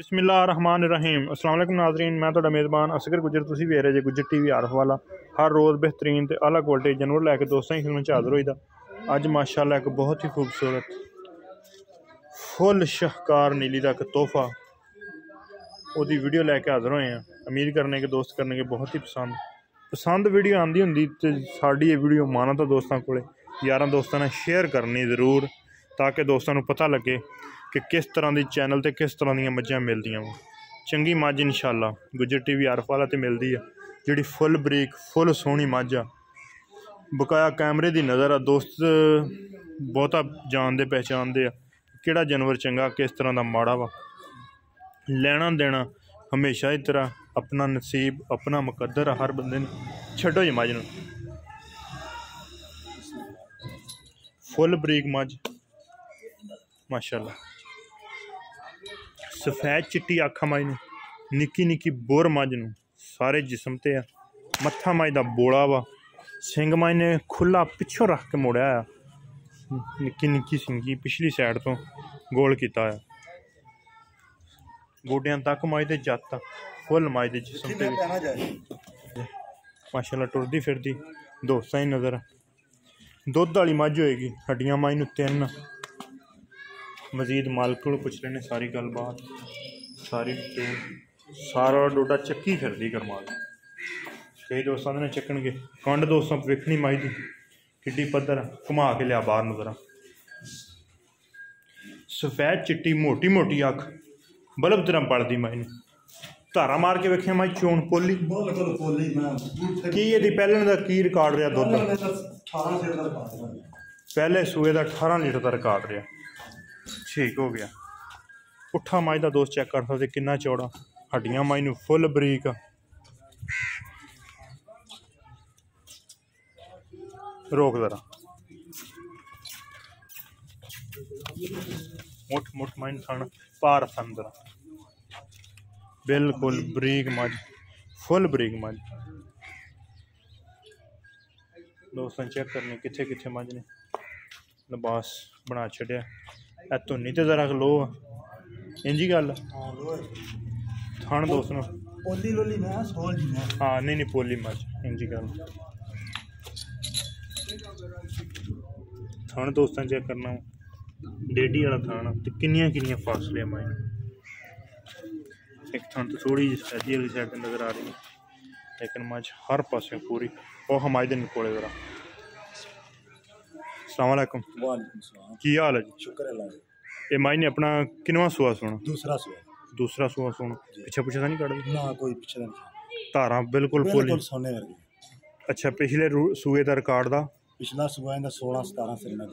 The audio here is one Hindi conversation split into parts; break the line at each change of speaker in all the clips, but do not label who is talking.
बिस्मिल्लाहिर्रहमानिर्रहीम। अस्सलाम वालेकुम नाज़रीन, मैं तुहाडा मेज़बान असगर गुजर। तुसीं वेख रहे जे गुजर TV आरफ वाला। हर रोज़ बेहतरीन ते आला क्वालिटी जानवर लैके दोस्तां की खिदमत च हाज़र होई दा। अज माशाअल्लाह एक बहुत ही खूबसूरत फुल शाहकार नीली दा एक तोहफा ओदी वीडियो लैके हाज़र होए हैं। उम्मीद करने के दोस्त करने के बहुत ही पसंद वीडियो आंदी हुंदी ते साडी ये वीडियो माना तो दोस्तां कोले यारां दोस्तां ने शेयर करनी ज़रूर, ताकि दोस्तां नूं पता लगे कि किस तरह की चैनल ते किस तरह दी मझां मिलदियां वा। चंगी मझ इंशाअल्लाह गुजर TV आरफ वाला ते मिलदी है, जिहड़ी फुल बरीक फुल सोहनी मझ आ, बकाया कैमरे की नज़र आ। दोस्त बहुता जानते पहचानते आ किहड़ा जानवर चंगा किस तरह का माड़ा वा। लेना देना हमेशा ही तरह अपना नसीब अपना मुकद्दर आ हर बंदे ने। छड्डो जी मझ नूं, फुल बरीक मझ माशाअल्लाह। सफेद चिट्टी अख मझ नूं, निक्की निक्की बुर मझ नूं, सारे जिसम ते आ। मत्था मझ दा बोला वा, सिंग मझ ने खुला पिछों रख के मोड़िया आ। निक्की निक्की सिंगी पिछली साइड तो गोल किया है। गोडियां तक मझ दे जत्त फुल मझ दे जिसम ते माशाअल्लाह टुरदी फिरदी दोस्तां ही नज़र। दुध वाली मझ होएगी, हड्डियां मझ नूं 3। मजीद मालक को पुछ लेने सारी गलबात सारी डिटेल। सारा डोडा चक्की फिरदी करमाल। कई दोस्त आंदे ने चक्कन गे कंड दोस्तों वेखनी मझ दी किड्डी पद्धर घुमा के लिया बाहर नज़र। सफेद चिट्टी मोटी मोटी अख बल्ब तरह पलदी मझ नूं। धारा मार के वेखिया मझ चोन पोली की ये पहले का की रिकॉर्ड रहा दुध पहले सूए का 18 लीटर का रिकॉर्ड रहा। ठीक हो गया। पुट्ठा मझ का दोस्त चेक कर सकते कितना चौड़ा, हड्डियां मझ नूं फुल बरीक। रोक जरा मुठ मुठ मझ थन पार थन जरा बिल्कुल बरीक मझ फुल बरीक मझ। दोस्तों चेक करने किथे किथे मझ ने लिबास बना छड़िया। धुनी तो जरा लो इंजी गल थन दोस्त हाँ नहीं नहीं पोली मझ इंजी गल थन दोस्तों चेक करना डेढ़ी वाला थान तो किनिया किनिया फासले मझ। एक थन तो थोड़ी जी सैदी वाली साइड नज़र आ रही है, लेकिन मझ हर पासे पूरी वह मझ दे कोले जरा। अस्सलाम वालेकुम। की हाल है जी?
शुक्र है।
ये मझ ने अपना किनवा सुआ सुना? दूसरा सुआ सुना। पिछे पिछे नहीं कट दी
ना कोई पिछे नहीं।
धारा बिल्कुल फुल
सोने वर्गी।
अच्छा पिछले सूए का रिकॉर्ड दा
पिछला सुआ इंदा 16-17 सिरना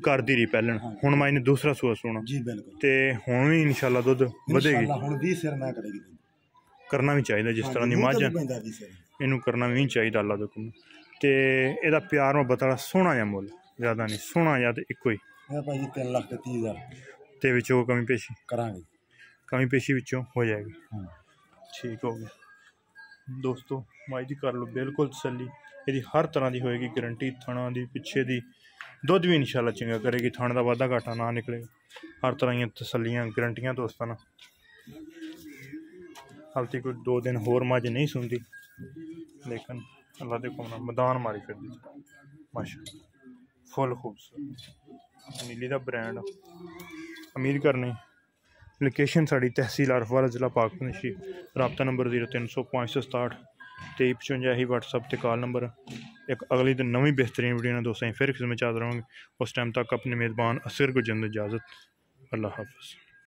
कर दी रही पहले हुण मझ ने दूसरा सुआ सुना
जी बिल्कुल।
ते हुण भी इंशाल्लाह दुध वधेगी।
हुण 20 सिरना करेगी।
करना भी चाहिए जिस तरह की मझ इनू करना भी चाहिए अल्लाह दे हुक्म ते एदा प्यार मोहब्बत वाला सोहना जिहा मुल ज़्यादा नहीं सोहना या तो इक्को ही
भाई 3,30,000
ते विचों कमी पेशी
करांगे।
कमी पेशी विचों हो जाएगी। ठीक हो गया दोस्तों। मझ की कर लो बिल्कुल तसल्ली, यदि हर तरह की होएगी गारंटी थणा की पिछे की। दुध भी इंशाल्लाह चंगा करेगी, थण का वाधा घाटा ना निकलेगा। हर तरह की तसल्लियां गारंटियां दोस्तों ना। हाल तक कोई 2 दिन होर मझ नहीं सुनती, लेकिन अल्लाह के हुक्म मैदान मारी फिर दी माशा फुल खूबसूरत नीली का ब्रांड। उम्मीद करने लोकेशन साड़ी तहसील आरफ वाला जिला पाकनशी। रबता नंबर 0300 567 2355 ही WhatsApp ते कॉल नंबर। एक अगली दिन नवी बेहतरीन वीडियो ने दोस्तों फिर खिदमत हाज़र होंगे। उस टाइम तक अपने मेज़बान असर को जंद इजाज़त। अल्लाह हाफ़िज़।